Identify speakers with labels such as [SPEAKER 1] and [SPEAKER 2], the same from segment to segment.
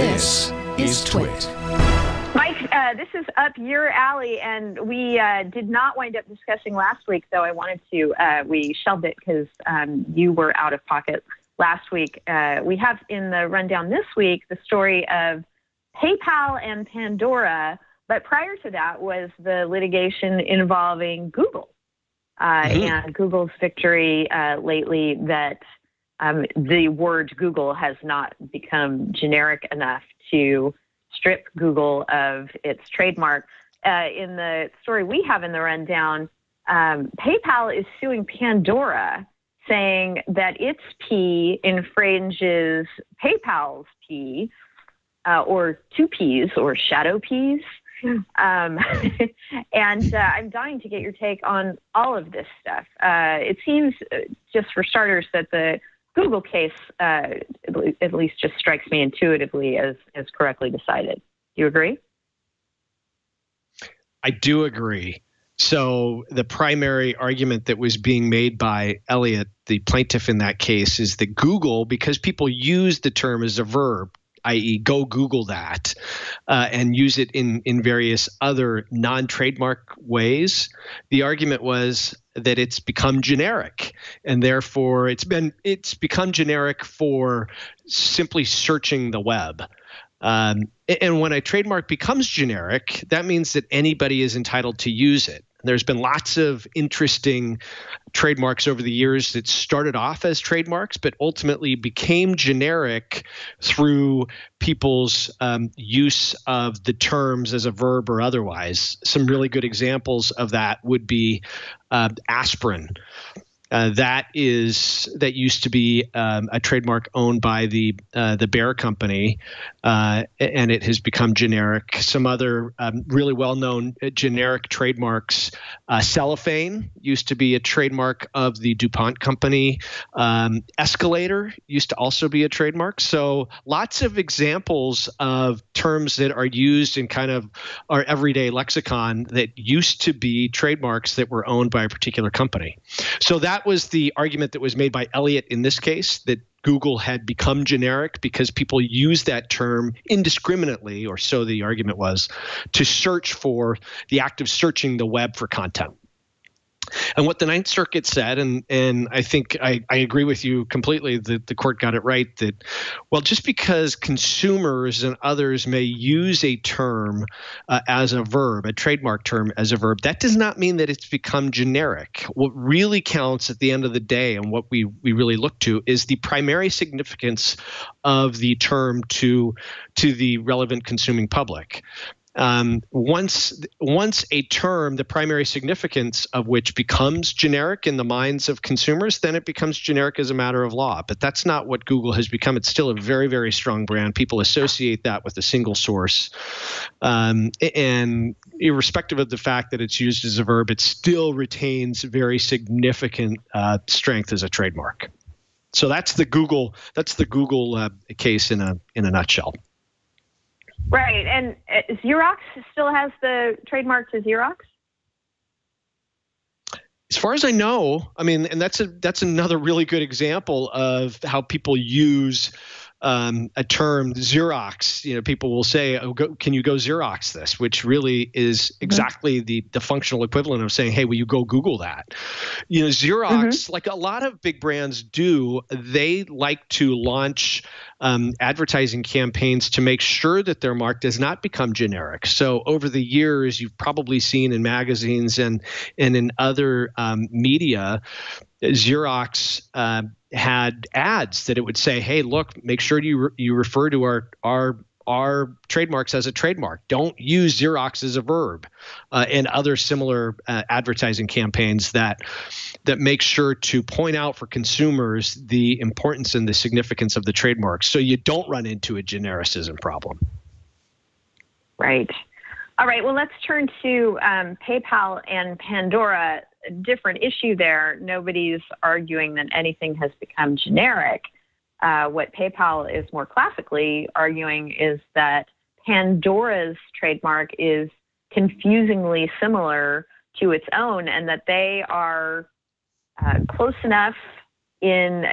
[SPEAKER 1] This is TWiT.
[SPEAKER 2] Mike, this is up your alley, and we did not wind up discussing last week, though I wanted to. We shelved it because you were out of pocket last week. We have in the rundown this week the story of PayPal and Pandora, but prior to that was the litigation involving Google and Google's victory lately that the word Google has not become generic enough to strip Google of its trademark. In the story we have in the rundown, PayPal is suing Pandora, saying that its P infringes PayPal's P, or two Ps, or shadow Ps. And I'm dying to get your take on all of this stuff. It seems, just for starters, that the Google case, at least just strikes me intuitively as correctly decided. Do you agree?
[SPEAKER 3] I do agree. So the primary argument that was being made by Elliott, the plaintiff in that case, is that Google, because people use the term as a verb, i.e. go Google that, and use it in various other non-trademark ways, the argument was that it's become generic, and therefore it's become generic for simply searching the web. And when a trademark becomes generic, that means that anybody is entitled to use it. There's been lots of interesting trademarks over the years that started off as trademarks, but ultimately became generic through people's use of the terms as a verb or otherwise. Some really good examples of that would be aspirin. That used to be a trademark owned by the Bayer company, and it has become generic. Some other really well-known generic trademarks. Cellophane used to be a trademark of the DuPont company. Escalator used to also be a trademark. So lots of examples of terms that are used in kind of our everyday lexicon that used to be trademarks that were owned by a particular company. So that was the argument that was made by Elliott in this case, that Google had become generic because people use that term indiscriminately, or so the argument was, to search for the act of searching the web for content. And what the Ninth Circuit said, and I think I agree with you completely that the court got it right, that, well, just because consumers and others may use a term as a verb, a trademark term as a verb, that does not mean that it's become generic. What really counts at the end of the day, and what we really look to, is the primary significance of the term to the relevant consuming public. Once a term, the primary significance of which becomes generic in the minds of consumers, then it becomes generic as a matter of law. But that's not what Google has become. It's still a very, very strong brand. People associate that with a single source. And irrespective of the fact that it's used as a verb, it still retains very significant strength as a trademark. So that's the Google case in a nutshell.
[SPEAKER 2] Right, and Xerox still has the trademark to Xerox?
[SPEAKER 3] As far as I know, I mean, and that's another really good example of how people use a term, Xerox. You know, people will say, "Oh, can you go Xerox this?" Which really is exactly the functional equivalent of saying, "Hey, will you go Google that?" You know, Xerox, like a lot of big brands do, they like to launch advertising campaigns to make sure that their mark does not become generic. So over the years, you've probably seen in magazines and in other media, Xerox had ads that it would say, "Hey, look, make sure you refer to our trademarks as a trademark. Don't use Xerox as a verb," and other similar advertising campaigns that make sure to point out for consumers the importance and the significance of the trademark, so you don't run into a genericism problem.
[SPEAKER 2] Right. All right. Well, let's turn to PayPal and Pandora. A different issue there. Nobody's arguing that anything has become generic. What PayPal is more classically arguing is that Pandora's trademark is confusingly similar to its own, and that they are close enough in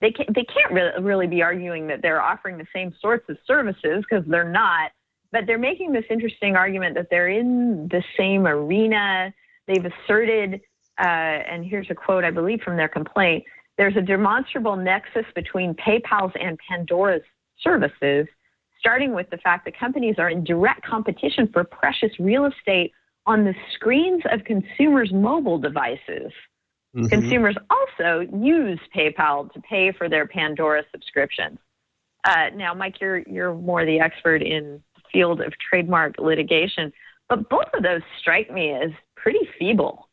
[SPEAKER 2] they can't really be arguing that they're offering the same sorts of services, because they're not. But they're making this interesting argument that they're in the same arena. They've asserted, and here's a quote, I believe, from their complaint: "There's a demonstrable nexus between PayPal's and Pandora's services, starting with the fact that companies are in direct competition for precious real estate on the screens of consumers' mobile devices. Mm-hmm. Consumers also use PayPal to pay for their Pandora subscriptions." Now, Mike, you're more the expert in the field of trademark litigation, but both of those strike me as pretty feeble.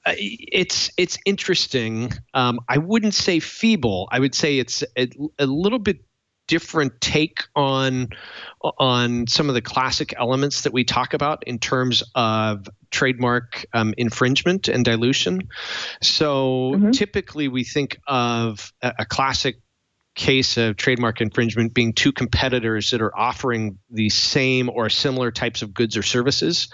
[SPEAKER 3] It's interesting. I wouldn't say feeble. I would say it's a little bit different take on some of the classic elements that we talk about in terms of trademark infringement and dilution. So typically we think of a classic case of trademark infringement being two competitors that are offering the same or similar types of goods or services.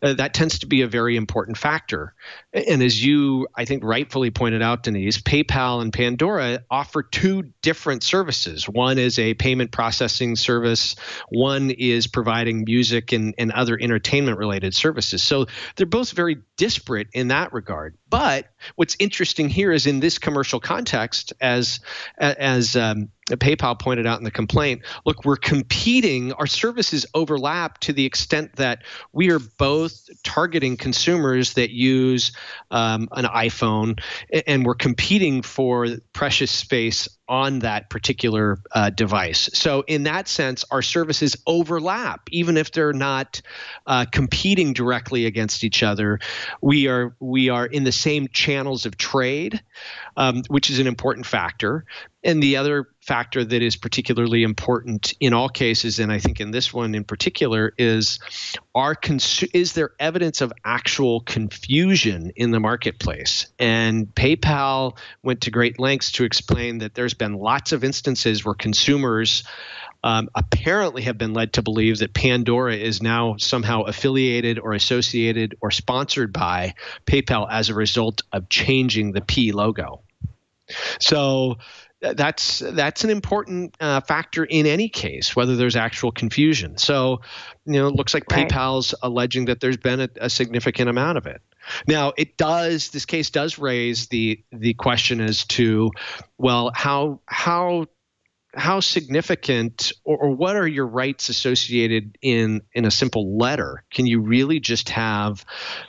[SPEAKER 3] That tends to be a very important factor. And as you, I think, rightfully pointed out, Denise, PayPal and Pandora offer two different services. One is a payment processing service. One is providing music and other entertainment-related services. So they're both very disparate in that regard. But what's interesting here is in this commercial context, as PayPal pointed out in the complaint, look, we're competing, our services overlap to the extent that we are both targeting consumers that use an iPhone, and we're competing for precious space on that particular device. So in that sense, our services overlap, even if they're not competing directly against each other. We are in the same channels of trade, which is an important factor. And the other factor that is particularly important in all cases, and I think in this one in particular, is there evidence of actual confusion in the marketplace? And PayPal went to great lengths to explain that there's been lots of instances where consumers apparently have been led to believe that Pandora is now somehow affiliated or associated or sponsored by PayPal as a result of changing the P logo. So that's an important factor in any case, whether there's actual confusion. So, it looks like PayPal's alleging that there's been a significant amount of it. Now, this case does raise the question as to, well, how significant or what are your rights associated in a simple letter? Can you really just have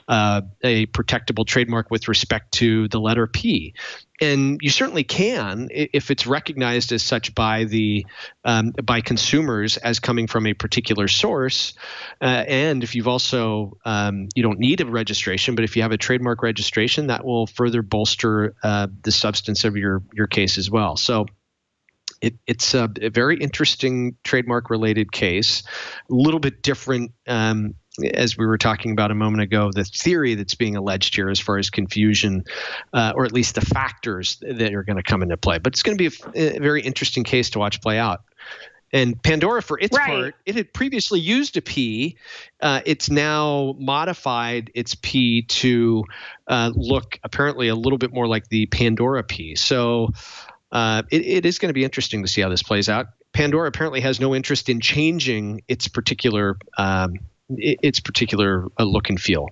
[SPEAKER 3] a protectable trademark with respect to the letter P? And you certainly can if it's recognized as such by by consumers as coming from a particular source. And if you've also you don't need a registration, but if you have a trademark registration, that will further bolster the substance of your case as well. So it's a very interesting trademark-related case, a little bit different, as we were talking about a moment ago, the theory that's being alleged here as far as confusion, or at least the factors that are going to come into play. But it's going to be a very interesting case to watch play out. And Pandora, for its part, it had previously used a P. It's now modified its P to look apparently a little bit more like the Pandora P. So it is going to be interesting to see how this plays out. Pandora apparently has no interest in changing its particular look and feel.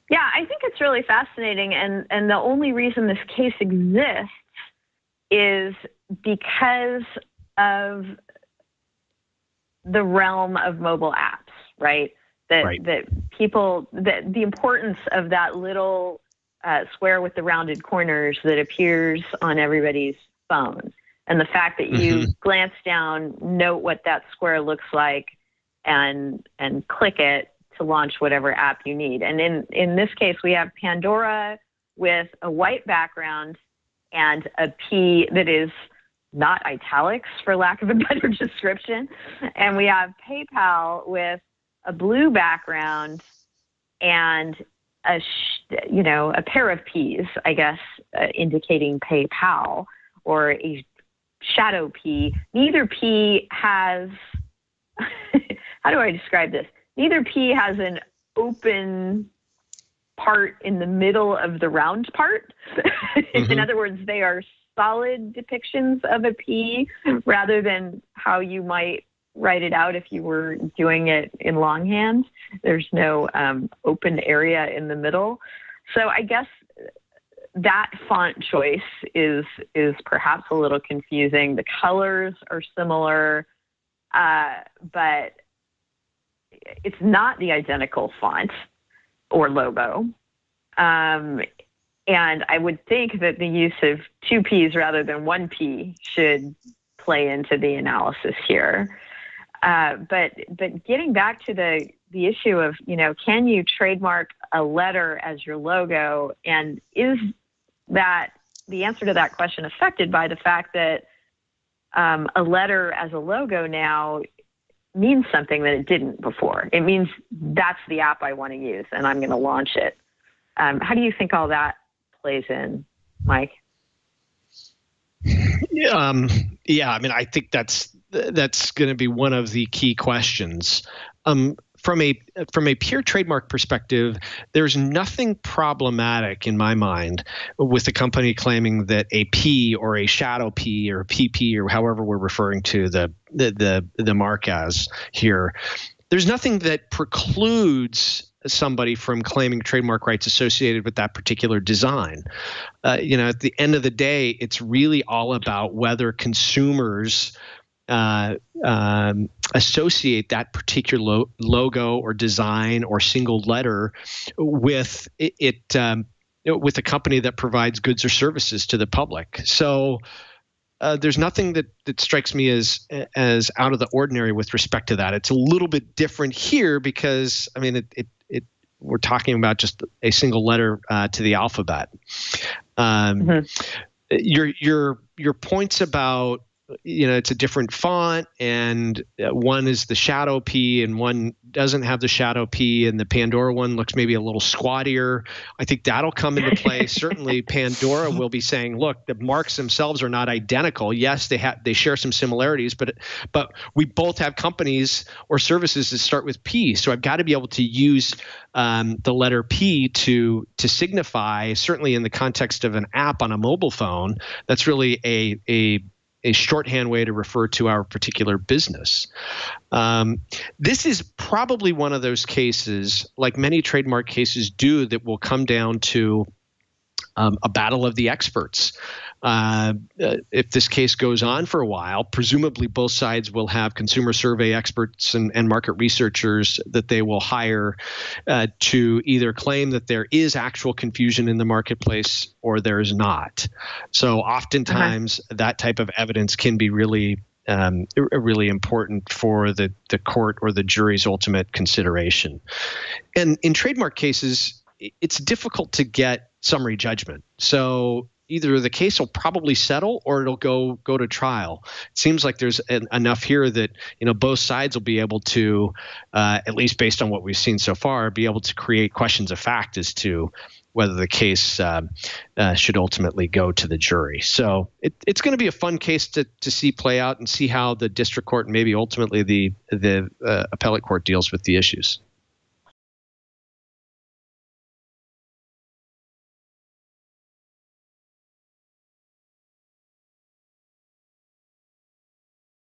[SPEAKER 2] Yeah, I think it's really fascinating, and the only reason this case exists is because of the realm of mobile apps, right? That people, the importance of that little square with the rounded corners that appears on everybody's phone, and the fact that you glance down, note what that square looks like, and click it to launch whatever app you need. And in this case, we have Pandora with a white background and a P that is not italics, for lack of a better description. And we have PayPal with a blue background and a pair of P's, I guess, indicating PayPal, or a shadow P. Neither P has, how do I describe this? Neither P has an open part in the middle of the round part. In other words, they are solid depictions of a P rather than how you might write it out if you were doing it in longhand. There's no open area in the middle. So I guess that font choice is perhaps a little confusing. The colors are similar, but it's not the identical font or logo. And I would think that the use of two Ps rather than one P should play into the analysis here. But getting back to the issue of, can you trademark a letter as your logo? And is that the answer to that question affected by the fact that a letter as a logo now means something that it didn't before? It means that's the app I want to use and I'm going to launch it. How do you think all that plays in, Mike?
[SPEAKER 3] I think that's going to be one of the key questions. From a pure trademark perspective, there's nothing problematic in my mind with a company claiming that a P or a shadow P or a PP or however we're referring to the mark as here. There's nothing that precludes somebody from claiming trademark rights associated with that particular design. At the end of the day, it's really all about whether consumers associate that particular logo or design or single letter with it with a company that provides goods or services to the public. So there's nothing that strikes me as out of the ordinary with respect to that. It's a little bit different here because we're talking about just a single letter to the alphabet. Your points about it's a different font and one is the shadow P and one doesn't have the shadow P and the Pandora one looks maybe a little squattier. I think that'll come into play. Certainly Pandora will be saying, look, the marks themselves are not identical. Yes, they share some similarities, but we both have companies or services that start with P. So I've got to be able to use the letter P to signify, certainly in the context of an app on a mobile phone, that's really a shorthand way to refer to our particular business. This is probably one of those cases, like many trademark cases do, that will come down to a battle of the experts. If this case goes on for a while, presumably both sides will have consumer survey experts and market researchers that they will hire to either claim that there is actual confusion in the marketplace or there is not. So oftentimes that type of evidence can be really important for the court or the jury's ultimate consideration. And in trademark cases, it's difficult to get summary judgment. So either the case will probably settle or it'll go to trial. It seems like there's enough here that both sides will be able to, at least based on what we've seen so far, be able to create questions of fact as to whether the case should ultimately go to the jury. So it's going to be a fun case to see play out and see how the district court and maybe ultimately the appellate court deals with the issues.